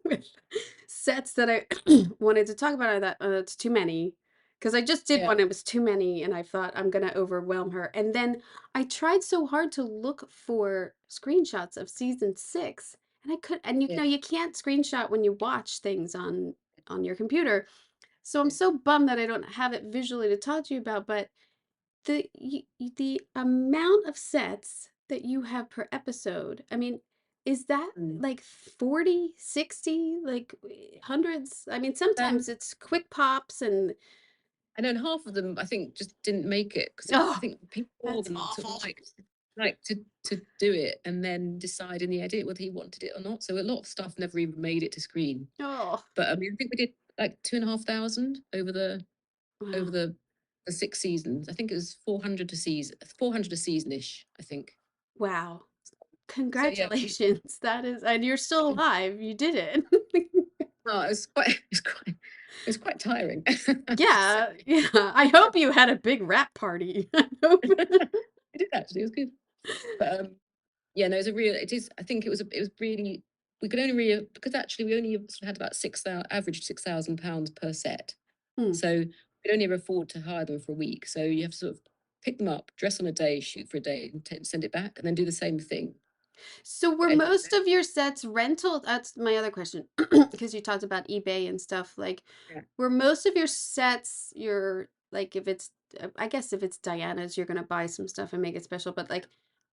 with sets that I wanted to talk about. I thought, it's too many because I just did yeah, one. It was too many, and I thought I'm gonna overwhelm her. And then I tried so hard to look for screenshots of season 6, and I could. And you yeah. know you can't screenshot when you watch things on your computer. So I'm Yeah. so bummed that I don't have it visually to talk to you about. But the amount of sets that you have per episode, I mean, is that Mm. like 40, 60, like hundreds? I mean, Um, sometimes it's quick pops and and then half of them, I think, just didn't make it because I oh, think people more that's than sort of awful. like to do it and then decide in the edit whether he wanted it or not. So a lot of stuff never even made it to screen. Oh, But I mean, I think we did like 2,500 over wow. the 6 seasons. I think it was 400 a season-ish, I think. Wow. So yeah, Congratulations. That is, and you're still alive. You did it. no, it was quite tiring. I have to say. Yeah, yeah. I hope you had a big rap party. I hope. I did actually. It was good. But yeah, no, it is, I think it was really, we could only really, because actually we only sort of had about 6,000, average £6,000 per set. Hmm. So we'd only ever afford to hire them for a week. So you have to sort of pick them up, dress on a day, shoot for a day, and send it back, and then do the same thing. So were And most of your sets rental? That's my other question, because you talked about eBay and stuff. Like, yeah, were most of your sets your like if it's I guess if it's Diana's, you're gonna buy some stuff and make it special. But like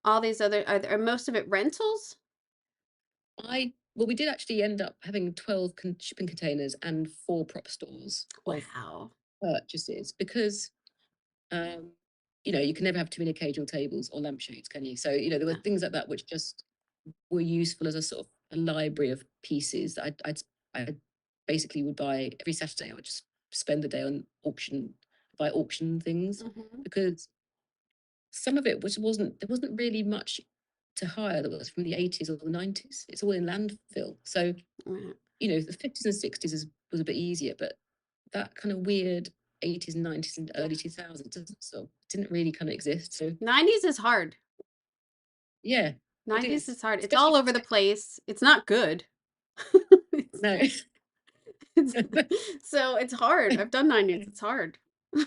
all these other are most of it rentals? well, we did actually end up having 12 shipping containers and 4 prop stores of Wow. purchases because you know, you can never have too many occasional tables or lampshades, can you? So, you know, there were Yeah. things like that which just were useful as a sort of a library of pieces that I basically would buy every Saturday. I would just spend the day on buy auction things Hmm. because some of it which wasn't there wasn't really much to hire that was from the 80s or the 90s. It's all in landfill. So, you know, the 50s and 60s was a bit easier, but that kind of weird 80s and 90s and early 2000s didn't really kind of exist. So 90s is hard. Yeah, 90s is hard. It's especially all over the place. It's not good. no. So it's hard. I've done 90s. It's hard. Yeah,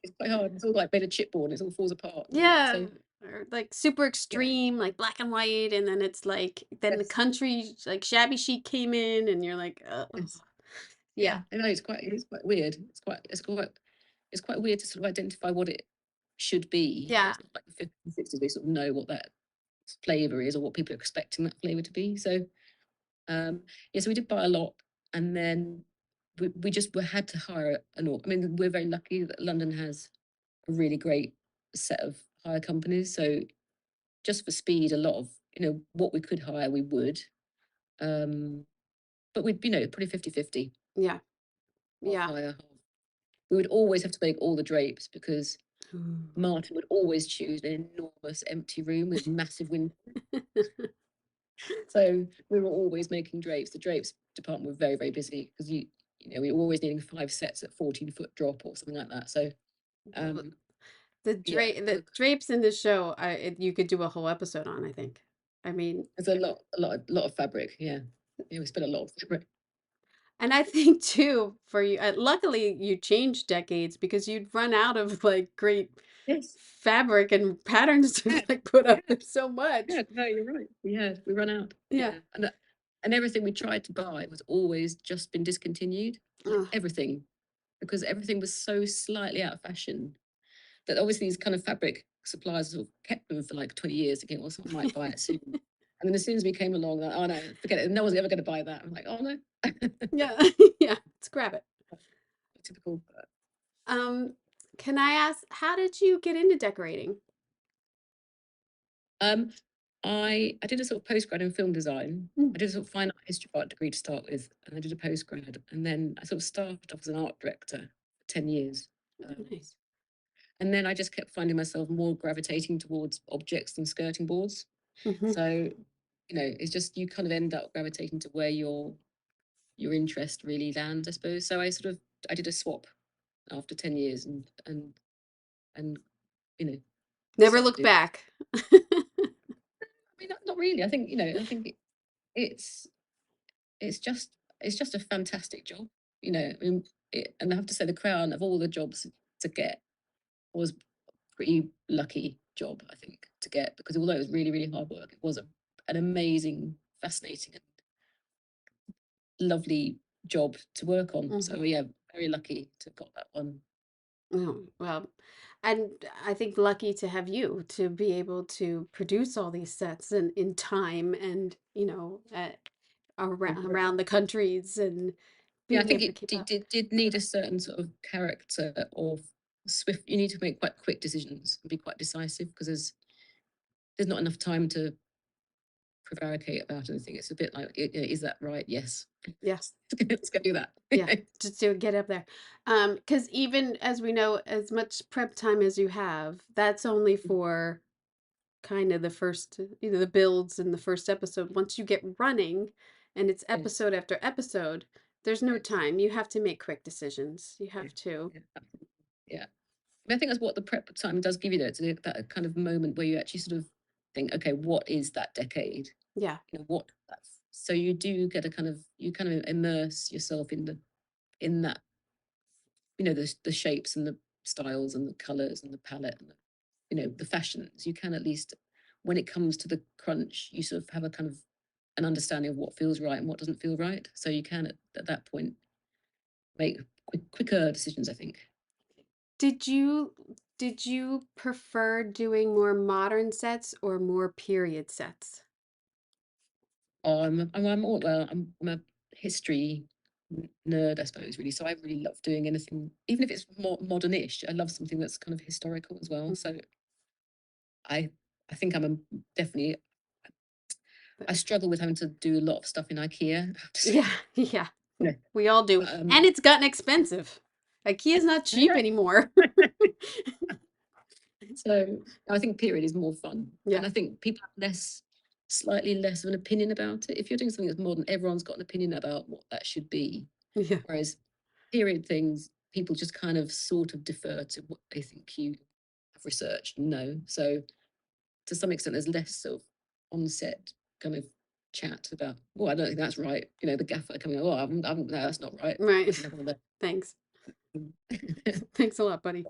it's quite hard. It's all like made of chipboard. It all falls apart. Yeah. So Or like super extreme, like black and white, and then it's like then the yes, country like shabby chic came in, and you're like, oh, yes. yeah, I know it's quite weird. It's quite weird to sort of identify what it should be. yeah. It's not like the 50s and 60s, they sort of know what that flavour is or what people are expecting that flavour to be. So yeah, so we did buy a lot, and then we just had to hire an. I mean, we're very lucky that London has a really great set of hire companies. So just for speed, a lot of what we could hire, we would. But we'd probably 50-50. Yeah. Half Yeah. hire, half. We would always have to make all the drapes because Ooh. Martin would always choose an enormous empty room with massive windows. So we were always making drapes. The drapes department were very, very busy because we were always needing 5 sets at 14-foot drop or something like that. So the drapes in this show, you could do a whole episode on, I think. I mean, there's a lot of fabric. Yeah, we spent a lot of fabric. and I think too for you, luckily you changed decades because you'd run out of like great Yes. fabric and patterns to like put up there so much. Yeah, no, you're right. We run out. Yeah. And everything we tried to buy was always just been discontinued. Ugh. Everything, because everything was so slightly out of fashion that obviously these kind of fabric suppliers sort of kept them for like 20 years, thinking, well, someone might buy it soon. And then as soon as we came along, like, oh no, forget it. No one's ever going to buy that. I'm like, oh no. Yeah. Yeah. Let's grab it. Typical. Can I ask, how did you get into decorating? I did a sort of postgrad in film design. I did a sort of fine art history of art degree to start with, and I did a postgrad, and then I sort of started off as an art director for 10 years. Nice. And then I just kept finding myself more gravitating towards objects and skirting boards. So, it's just you kind of end up gravitating to where your interest really lands, I suppose. So I did a swap after 10 years and Never look back. I mean, not really. I think it's just a fantastic job. I mean, and I have to say the crown of all the jobs to get was a pretty lucky job, I think, to get, because although it was really, really hard work, it was an amazing, fascinating, and lovely job to work on. So yeah, very lucky to have got that one. Oh, well, and I think lucky to have you to be able to produce all these sets in time and, around the countries and Yeah, I being think able to it keep up. did need a certain sort of character of swift. You need to make quite quick decisions and be quite decisive, because there's not enough time to prevaricate about anything. It's a bit like, is that right? Yes. Yes. Let's go do that. Yeah, just to get up there. Because even as we know, as much prep time as you have, that's only for kind of the first, the builds in the first episode. Once you get running and it's Yes. episode after episode, there's no Yes. time. You have to make quick decisions. You have to. Yeah. I think that's what the prep time does give you, though. It's that kind of moment where you actually sort of think, okay, what is that decade? Yeah. So you do get you kind of immerse yourself in that, the shapes and the styles and the colors and the palette and the fashions. You can, at least when it comes to the crunch, you sort of have a kind of an understanding of what feels right and what doesn't feel right. So you can at that point make quicker decisions, I think. Did you prefer doing more modern sets or more period sets? I'm a history nerd, I suppose, really. So I really love doing anything, even if it's more modernish. I love something that's kind of historical as well. So I think definitely. I struggle with having to do a lot of stuff in IKEA. Yeah, yeah. We all do. And it's gotten expensive. IKEA's not cheap anymore. So I think period is more fun. Yeah. And I think people have slightly less of an opinion about it. If you're doing something that's modern, everyone's got an opinion about what that should be. Yeah. Whereas period things, people just kind of sort of defer to what they think you have researched and know. So to some extent, there's less sort of on-set kind of chat about, oh, I don't think that's right. You know, the gaffer coming, oh, no, that's not right. Right. Thanks. Thanks a lot, buddy.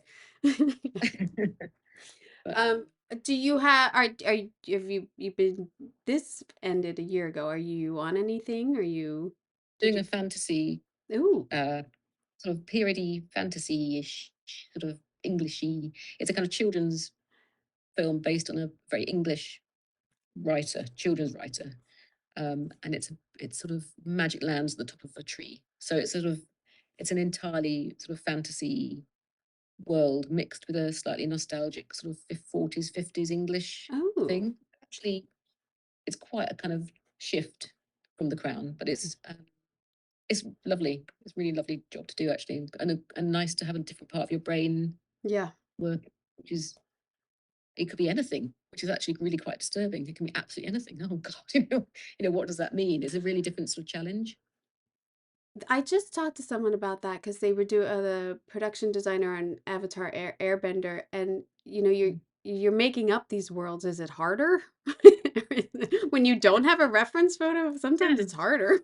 Do you have you've been, this ended a year ago. Are you on anything? Are you doing a fantasy, Ooh. sort of periody fantasy-ish, sort of Englishy. It's a kind of children's film based on a very English children's writer. And it's sort of magic lands at the top of a tree. So it's an entirely sort of fantasy world mixed with a slightly nostalgic sort of 40s, 50s English thing. Actually, it's quite a kind of shift from The Crown, but it's lovely. It's a really lovely job to do, actually, and nice to have a different part of your brain work, which is, it could be anything, which is actually really quite disturbing. It can be absolutely anything. Oh God, you know, what does that mean? It's a really different sort of challenge. I just talked to someone about that because they were the production designer on Avatar Airbender, and you know, you're making up these worlds. Is it harder when you don't have a reference photo? Sometimes it's harder.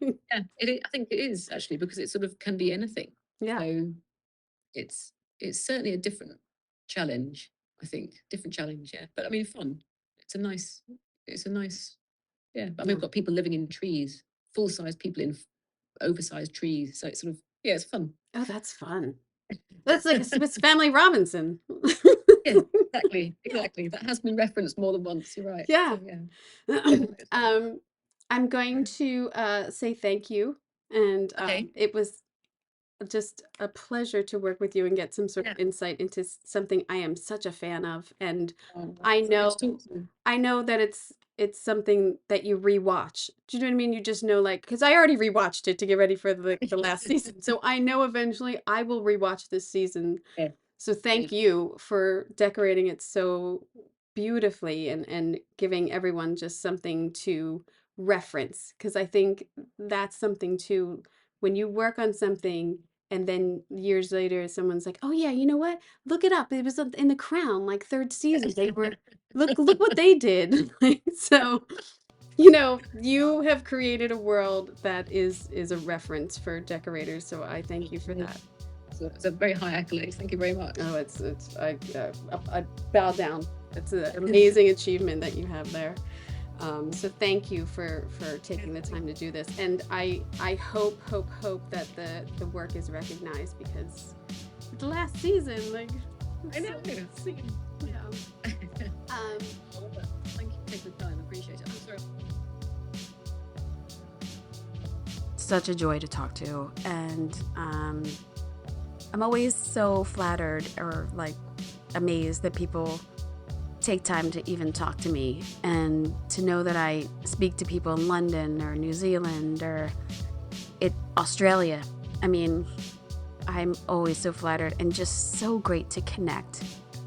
Yeah, I think it is, actually, because it sort of can be anything. Yeah. So it's certainly a different challenge. I think different challenge. Yeah, but I mean, fun. It's a nice. Yeah. I mean, we've got people living in trees, full-size people in oversized trees. So it's sort of, yeah, it's fun. Oh, that's fun. That's like a Swiss Family Robinson. Yeah, exactly. That has been referenced more than once. You're right. Yeah. So, yeah. I'm going to say thank you, and it was just a pleasure to work with you and get some sort of insight into something I am such a fan of, and I know that it's something that you rewatch. Do you know what I mean? You just know, like, because I already rewatched it to get ready for the last season, so I know eventually I will rewatch this season. Yeah. So thank you for decorating it so beautifully and giving everyone just something to reference, because I think that's something too, when you work on something and then years later someone's like, oh yeah, you know what, look it up, it was in The Crown, like, third season, they were look what they did. So, you know, you have created a world that is a reference for decorators, so I thank you for that. It's a very high accolade. Thank you very much. Oh, I bow down. It's an amazing achievement that you have there. So thank you for taking the time to do this, and I hope that the work is recognized, because the last season, like, I know. Yeah. Thank you for taking the time. I appreciate it. I'm sorry. Such a joy to talk to, and I'm always so flattered or like amazed that people take time to even talk to me, and to know that I speak to people in London or New Zealand or Australia. I mean, I'm always so flattered and just so great to connect,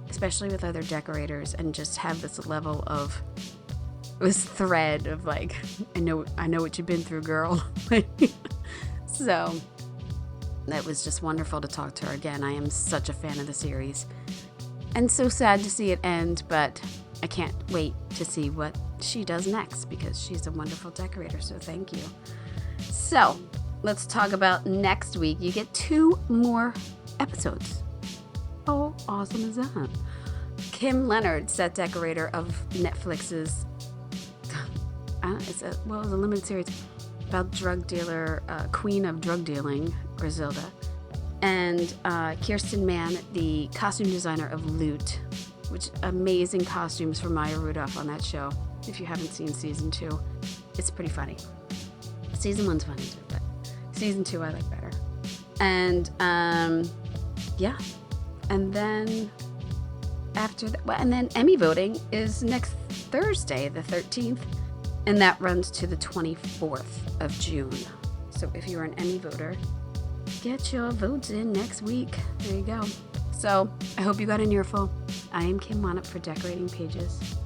especially with other decorators, and just have this level of this thread of like, I know what you've been through, girl. So that was just wonderful to talk to her again. I am such a fan of the series, and so sad to see it end, but I can't wait to see what she does next, because she's a wonderful decorator, so thank you. So let's talk about next week. You get 2 more episodes. How awesome is that? Kim Leonard, set decorator of Netflix's, it was a limited series about drug dealer, queen of drug dealing, Griselda. And Kirsten Mann, the costume designer of Loot, which amazing costumes for Maya Rudolph on that show. If you haven't seen season 2, it's pretty funny. Season 1's funny too, but season 2 I like better. And yeah, and then after that, and then Emmy voting is next Thursday, the 13th, and that runs to the 24th of June. So if you're an Emmy voter, get your votes in next week. There you go. So I hope you got an earful. I am Kim Monop for Decorating Pages.